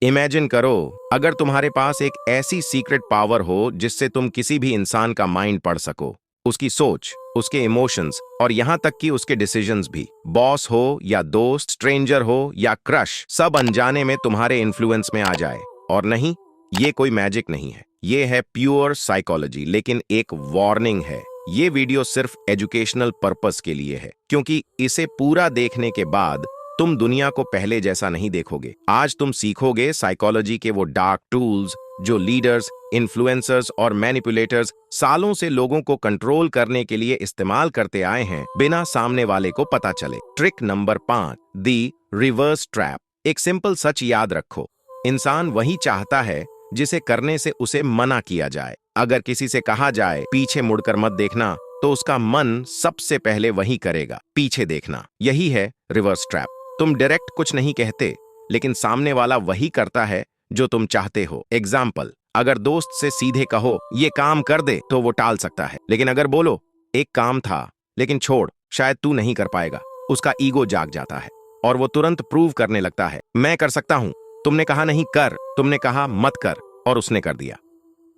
Imagine करो, अगर तुम्हारे पास एक ऐसी सीक्रेट पावर हो जिससे तुम किसी भी इंसान का माइंड पढ़ सको, उसकी सोच, उसके इमोशंस और यहां तक कि उसके डिसीजंस भी। बॉस हो या दोस्त, स्ट्रेंजर हो या क्रश, सब अनजाने में तुम्हारे इन्फ्लुएंस में आ जाए। और नहीं, ये कोई मैजिक नहीं है, ये है प्योर साइकोलॉजी। लेकिन एक वार्निंग है, ये वीडियो सिर्फ एजुकेशनल पर्पस के लिए है, क्योंकि इसे पूरा देखने के बाद तुम दुनिया को पहले जैसा नहीं देखोगे। आज तुम सीखोगे साइकोलॉजी के वो डार्क टूल्स जो लीडर्स, इन्फ्लुएंसर्स और मैनिपुलेटर्स सालों से लोगों को कंट्रोल करने के लिए इस्तेमाल करते आए हैं, बिना सामने वाले को पता चले। ट्रिक नंबर 5, दी रिवर्स ट्रैप। एक सिंपल सच याद रखो, इंसान वही चाहता है जिसे करने से उसे मना किया जाए। अगर किसी से कहा जाए पीछे मुड़कर मत देखना, तो उसका मन सबसे पहले वही करेगा, पीछे देखना। यही है रिवर्स ट्रैप। तुम डायरेक्ट कुछ नहीं कहते, लेकिन सामने वाला वही करता है जो तुम चाहते हो। एग्जाम्पल, अगर दोस्त से सीधे कहो ये काम कर दे, तो वो टाल सकता है। लेकिन अगर बोलो एक काम था लेकिन छोड़, शायद तू नहीं कर पाएगा, उसका ईगो जाग जाता है और वो तुरंत प्रूव करने लगता है, मैं कर सकता हूं, तुमने कहा नहीं कर, तुमने कहा मत कर, और उसने कर दिया।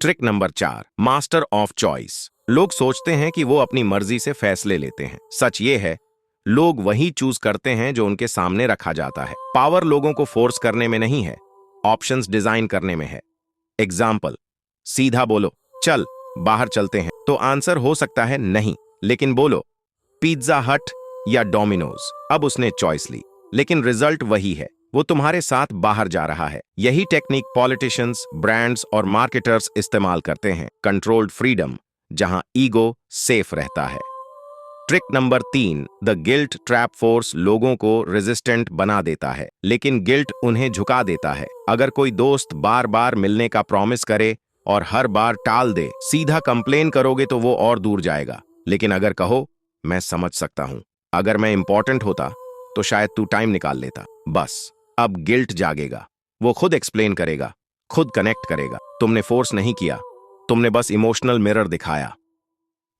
Trick number 4, master of choice. लोग सोचते हैं कि वो अपनी मर्जी से फैसले लेते हैं। सच ये है, लोग वही चूज करते हैं जो उनके सामने रखा जाता है। पावर लोगों को फोर्स करने में नहीं है, ऑप्शंस डिजाइन करने में है। एग्जाम्पल, सीधा बोलो चल बाहर चलते हैं, तो आंसर हो सकता है नहीं। लेकिन बोलो पिज्जा हट या डोमिनोज, अब उसने चॉइस ली, लेकिन रिजल्ट वही है, वो तुम्हारे साथ बाहर जा रहा है। यही टेक्निक पॉलिटिशियंस, ब्रांड्स और मार्केटर्स इस्तेमाल करते हैं। कंट्रोल्ड फ्रीडम, जहां ईगो सेफ रहता है। Trick number 3, the guilt trap. Force लोगों को रेजिस्टेंट बना देता है, लेकिन गिल्ट उन्हें झुका देता है। अगर कोई दोस्त बार बार मिलने का प्रॉमिस करे और हर बार टाल दे, सीधा कंप्लेन करोगे तो वो और दूर जाएगा। लेकिन अगर कहो मैं समझ सकता हूं, अगर मैं इंपॉर्टेंट होता तो शायद तू टाइम निकाल लेता, बस अब गिल्ट जागेगा, वो खुद एक्सप्लेन करेगा, खुद कनेक्ट करेगा। तुमने फोर्स नहीं किया, तुमने बस इमोशनल मिरर दिखाया।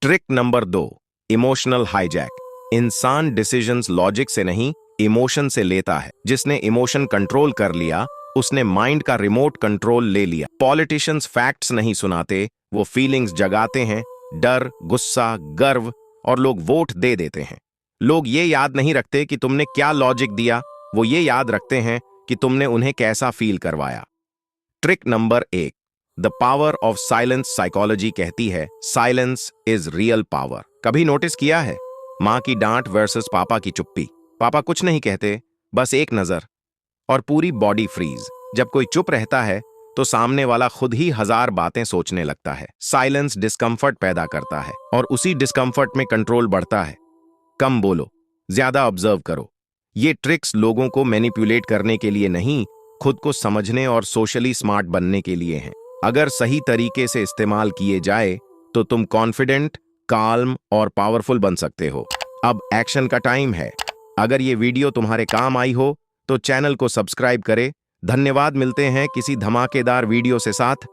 Trick number 2, emotional hijack. इंसान डिसीजंस लॉजिक से नहीं, इमोशन से लेता है। जिसने इमोशन कंट्रोल कर लिया, उसने माइंड का रिमोट कंट्रोल ले लिया। पॉलिटिशियंस फैक्ट्स नहीं सुनाते, वो फीलिंग्स जगाते हैं, डर, गुस्सा, गर्व, और लोग वोट दे देते हैं। लोग ये याद नहीं रखते कि तुमने क्या लॉजिक दिया, वो ये याद रखते हैं कि तुमने उन्हें कैसा फील करवाया। Trick number 1, the power of silence. Psychology कहती है साइलेंस इज रियल पावर। कभी नोटिस किया है, माँ की डांट वर्सेस पापा की चुप्पी। पापा कुछ नहीं कहते, बस एक नजर, और पूरी बॉडी फ्रीज। जब कोई चुप रहता है तो सामने वाला खुद ही 1000 बातें सोचने लगता है। साइलेंस डिस्कंफर्ट पैदा करता है और उसी डिस्कंफर्ट में कंट्रोल बढ़ता है। कम बोलो, ज्यादा ऑब्जर्व करो। ये ट्रिक्स लोगों को मैनिपुलेट करने के लिए नहीं, खुद को समझने और सोशली स्मार्ट बनने के लिए हैं। अगर सही तरीके से इस्तेमाल किए जाए तो तुम कॉन्फिडेंट, काल्म और पावरफुल बन सकते हो। अब एक्शन का टाइम है। अगर ये वीडियो तुम्हारे काम आई हो तो चैनल को सब्सक्राइब करें। धन्यवाद, मिलते हैं किसी धमाकेदार वीडियो से साथ।